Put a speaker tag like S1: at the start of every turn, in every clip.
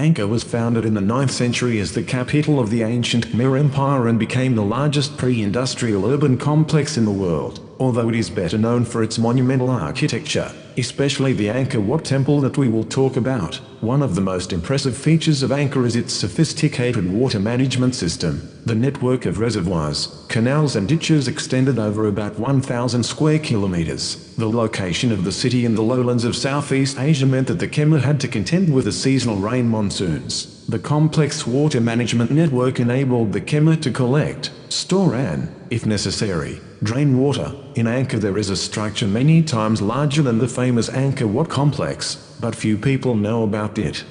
S1: Angkor was founded in the 9th century as the capital of the ancient Khmer Empire and became the largest pre-industrial urban complex in the world, although it is better known for its monumental architecture, especially the Angkor Wat temple that we will talk about. One of the most impressive features of Angkor is its sophisticated water management system. The network of reservoirs, canals and ditches extended over about 1,000 square kilometers. The location of the city in the lowlands of Southeast Asia meant that the Khmer had to contend with the seasonal rain monsoons. The complex water management network enabled the Khmer to collect, store and, if necessary, drain water. In Angkor there is a structure many times larger than the famous Angkor Wat complex, but few people know about it.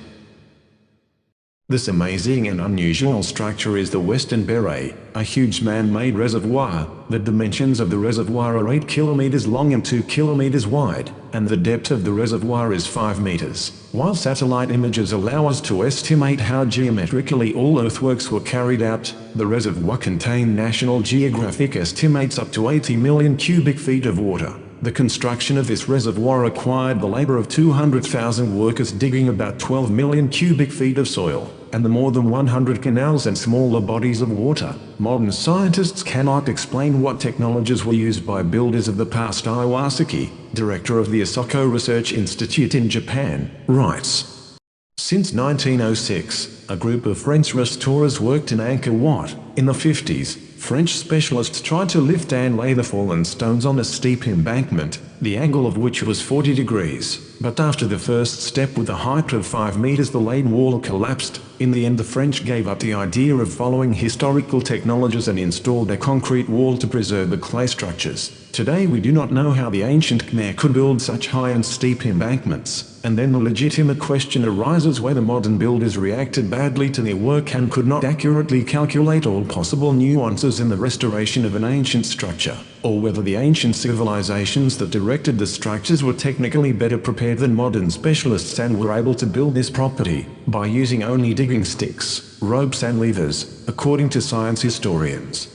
S1: This amazing and unusual structure is the Western Beret, a huge man-made reservoir. The dimensions of the reservoir are 8 kilometers long and 2 kilometers wide, and the depth of the reservoir is 5 meters. While satellite images allow us to estimate how geometrically all earthworks were carried out, the reservoir contained National Geographic estimates up to 80 million cubic feet of water. The construction of this reservoir required the labor of 200,000 workers digging about 12 million cubic feet of soil, and the more than 100 canals and smaller bodies of water. Modern scientists cannot explain what technologies were used by builders of the past. Iwasaki, director of the Asoko Research Institute in Japan, writes, "Since 1906, a group of French restorers worked in Angkor Wat. In the 50s, French specialists tried to lift and lay the fallen stones on a steep embankment, the angle of which was 40 degrees. But after the first step with a height of 5 meters, the laid wall collapsed. In the end, the French gave up the idea of following historical technologies and installed a concrete wall to preserve the clay structures. Today we do not know how the ancient Khmer could build such high and steep embankments. And then the legitimate question arises whether modern builders reacted badly to their work and could not accurately calculate all possible nuances in the restoration of an ancient structure, or whether the ancient civilizations that directed the structures were technically better prepared than modern specialists and were able to build this property by using only digging sticks, ropes and levers, according to science historians.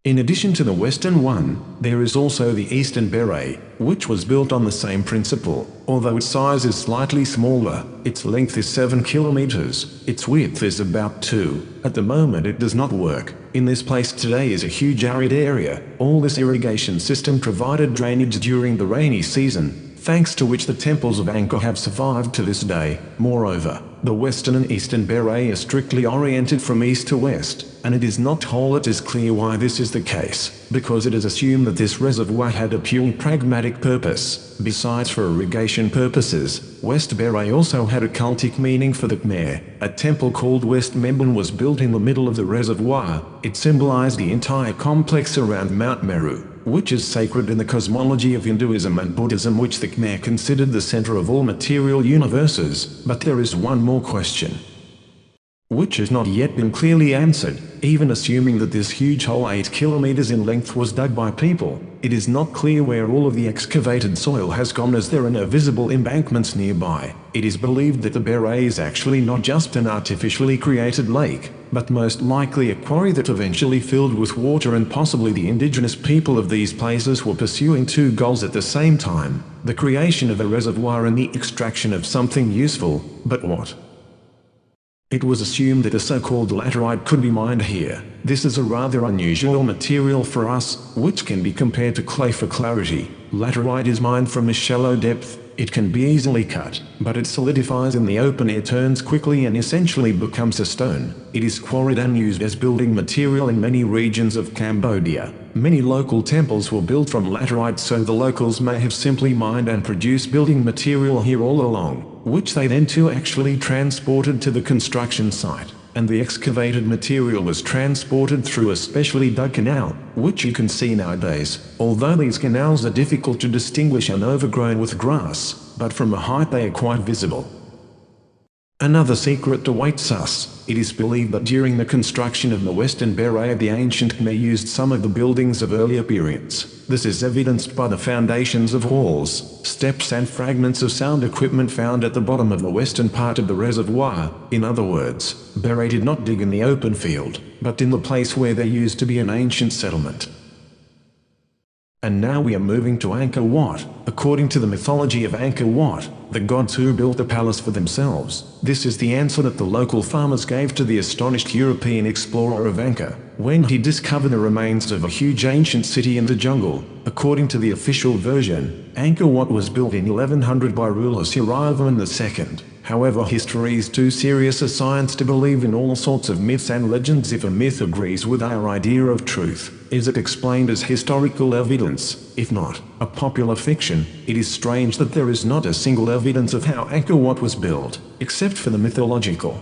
S1: In addition to the western one, there is also the eastern Beret, which was built on the same principle. Although its size is slightly smaller, its length is 7 kilometers, its width is about 2. At the moment it does not work. In this place today is a huge arid area. All this irrigation system provided drainage during the rainy season, thanks to which the temples of Angkor have survived to this day. Moreover, the western and eastern Beret are strictly oriented from east to west, and it is not always clear why this is the case, because it is assumed that this reservoir had a purely pragmatic purpose. Besides for irrigation purposes, West Beret also had a cultic meaning for the Khmer. A temple called West Memban was built in the middle of the reservoir. It symbolized the entire complex around Mount Meru, which is sacred in the cosmology of Hinduism and Buddhism, which the Khmer considered the center of all material universes. But there is one more question, which has not yet been clearly answered. Even assuming that this huge hole 8 kilometers in length was dug by people, it is not clear where all of the excavated soil has gone, as there are no visible embankments nearby. It is believed that the Beret is actually not just an artificially created lake, but most likely a quarry that eventually filled with water, and possibly the indigenous people of these places were pursuing two goals at the same time: the creation of a reservoir and the extraction of something useful. But what? It was assumed that a so-called laterite could be mined here. This is a rather unusual material for us, which can be compared to clay for clarity. Laterite is mined from a shallow depth. It can be easily cut, but it solidifies in the open air, turns quickly and essentially becomes a stone. It is quarried and used as building material in many regions of Cambodia. Many local temples were built from laterite, so the locals may have simply mined and produced building material here all along, which they then too actually transported to the construction site. And the excavated material was transported through a specially dug canal, which you can see nowadays. Although these canals are difficult to distinguish and overgrown with grass, but from a height they are quite visible. Another secret awaits us. It is believed that during the construction of the Western Beret, the ancient Khmer used some of the buildings of earlier periods. This is evidenced by the foundations of halls, steps and fragments of sound equipment found at the bottom of the western part of the reservoir. In other words, Beret did not dig in the open field, but in the place where there used to be an ancient settlement. And now we are moving to Angkor Wat. According to the mythology of Angkor Wat, the gods who built a palace for themselves. This is the answer that the local farmers gave to the astonished European explorer of Angkor, when he discovered the remains of a huge ancient city in the jungle. According to the official version, Angkor Wat was built in 1100 by ruler Harihar II. However, history is too serious a science to believe in all sorts of myths and legends. If a myth agrees with our idea of truth, is it explained as historical evidence? If not, a popular fiction. It is strange that there is not a single evidence of how Angkor Wat was built, except for the mythological.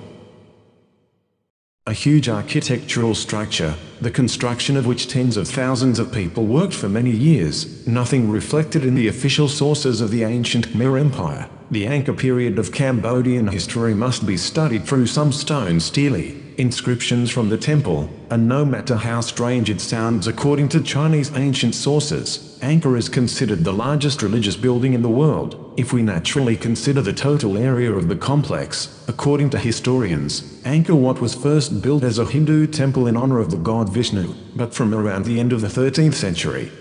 S1: A huge architectural structure, the construction of which tens of thousands of people worked for many years, nothing reflected in the official sources of the ancient Khmer Empire. The Angkor period of Cambodian history must be studied through some stone stele inscriptions from the temple, and no matter how strange it sounds, according to Chinese ancient sources, Angkor is considered the largest religious building in the world. If we naturally consider the total area of the complex, according to historians, Angkor Wat was first built as a Hindu temple in honor of the god Vishnu, but from around the end of the 13th century.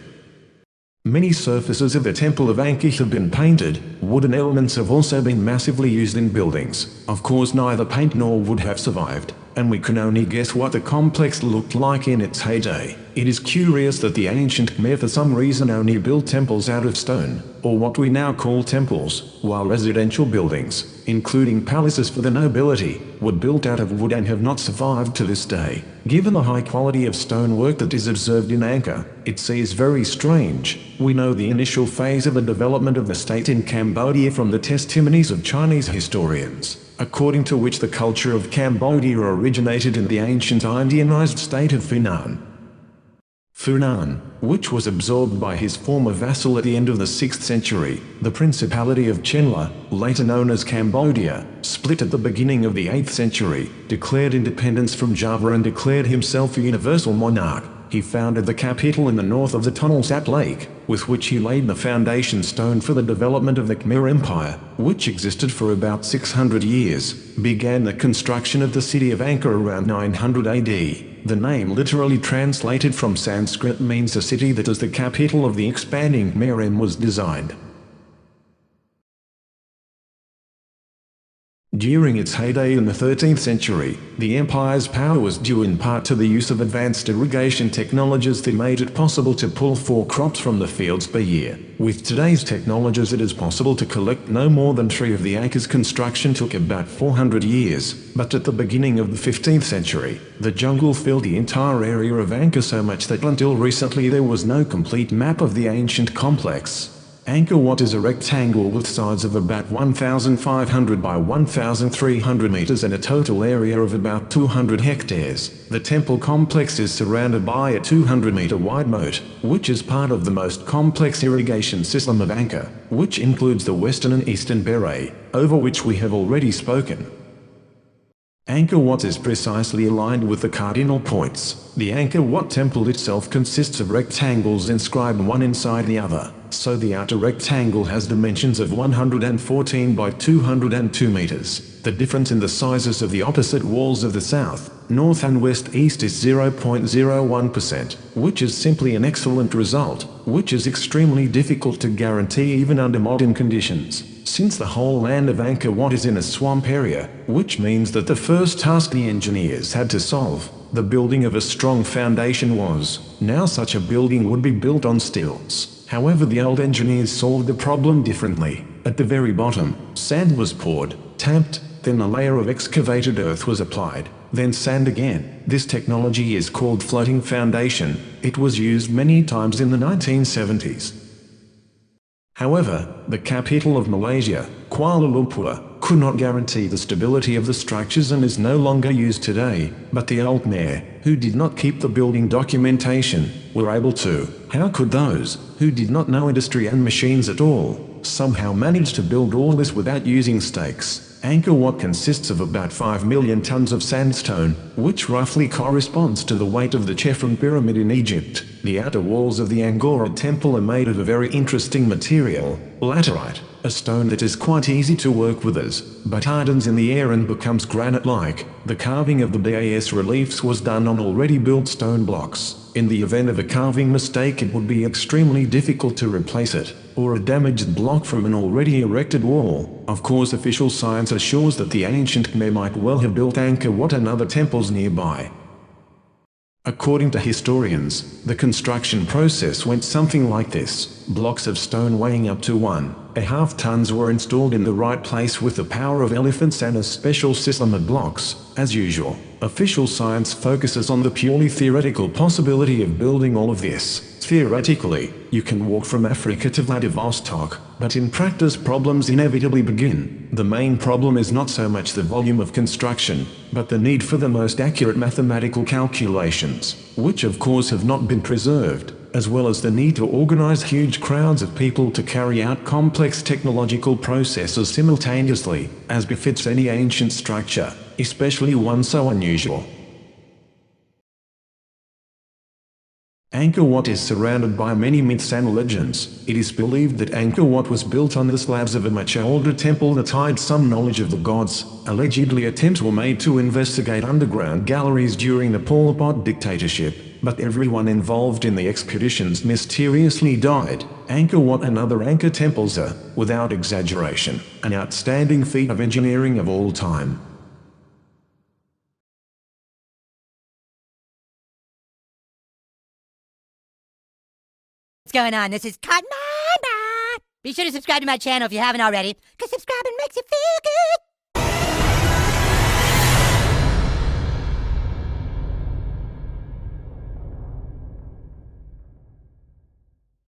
S1: Many surfaces of the Temple of Angkor have been painted. Wooden elements have also been massively used in buildings. Of course, neither paint nor wood have survived, and we can only guess what the complex looked like in its heyday. It is curious that the ancient Khmer for some reason only built temples out of stone, or what we now call temples, while residential buildings, including palaces for the nobility, were built out of wood and have not survived to this day. Given the high quality of stonework that is observed in Angkor, it seems very strange. We know the initial phase of the development of the state in Cambodia from the testimonies of Chinese historians, according to which the culture of Cambodia originated in the ancient Indianized state of Funan. Funan, which was absorbed by his former vassal at the end of the 6th century, the Principality of Chenla, later known as Cambodia, split at the beginning of the 8th century, declared independence from Java and declared himself a universal monarch. He founded the capital in the north of the Tunnel Sap Lake, with which he laid the foundation stone for the development of the Khmer Empire, which existed for about 600 years, began the construction of the city of Angkor around 900 AD. The name literally translated from Sanskrit means a city that as the capital of the expanding Khmer was designed. During its heyday in the 13th century, the empire's power was due in part to the use of advanced irrigation technologies that made it possible to pull 4 crops from the fields per year. With today's technologies, it is possible to collect no more than 3 of the acres. Construction took about 400 years, but at the beginning of the 15th century, the jungle filled the entire area of Angkor so much that until recently there was no complete map of the ancient complex. Angkor Wat is a rectangle with sides of about 1,500 by 1,300 meters and a total area of about 200 hectares. The temple complex is surrounded by a 200-meter wide moat, which is part of the most complex irrigation system of Angkor, which includes the western and eastern Beret, over which we have already spoken. Angkor Wat is precisely aligned with the cardinal points. The Angkor Wat temple itself consists of rectangles inscribed one inside the other, so the outer rectangle has dimensions of 114 by 202 meters. The difference in the sizes of the opposite walls of the south, north and west east is 0.01%, which is simply an excellent result, which is extremely difficult to guarantee even under modern conditions, since the whole land of Angkor Wat is in a swamp area, which means that the first task the engineers had to solve, the building of a strong foundation, was. Now such a building would be built on stilts. However, the old engineers solved the problem differently. At the very bottom, sand was poured, tamped, then a layer of excavated earth was applied, then sand again. This technology is called floating foundation. It was used many times in the 1970s. However, the capital of Malaysia, Kuala Lumpur, could not guarantee the stability of the structures and is no longer used today, but the old Khmer, who did not keep the building documentation, were able to. How could those, who did not know industry and machines at all, somehow manage to build all this without using stakes? Angkor Wat consists of about 5 million tons of sandstone, which roughly corresponds to the weight of the Chephren Pyramid in Egypt. The outer walls of the Angkor Wat temple are made of a very interesting material, laterite, a stone that is quite easy to work with but hardens in the air and becomes granite-like. The carving of the bas reliefs was done on already built stone blocks. In the event of a carving mistake, it would be extremely difficult to replace it, or a damaged block from an already erected wall. Of course, official science assures that the ancient Khmer might well have built Angkor Wat and other temples nearby. According to historians, the construction process went something like this. Blocks of stone weighing up to 1.5 tons were installed in the right place with the power of elephants and a special system of blocks. As usual, official science focuses on the purely theoretical possibility of building all of this. Theoretically, you can walk from Africa to Vladivostok, but in practice problems inevitably begin. The main problem is not so much the volume of construction, but the need for the most accurate mathematical calculations, which of course have not been preserved, as well as the need to organize huge crowds of people to carry out complex technological processes simultaneously, as befits any ancient structure, especially one so unusual. Angkor Wat is surrounded by many myths and legends. It is believed that Angkor Wat was built on the slabs of a much older temple that hid some knowledge of the gods. Allegedly, attempts were made to investigate underground galleries during the Pol Pot dictatorship, but everyone involved in the expeditions mysteriously died. Angkor Wat and other Angkor temples are, without exaggeration, an outstanding feat of engineering of all time.
S2: What's going on? This is Cotton. Be sure to subscribe to my channel if you haven't already, because subscribing makes you feel good.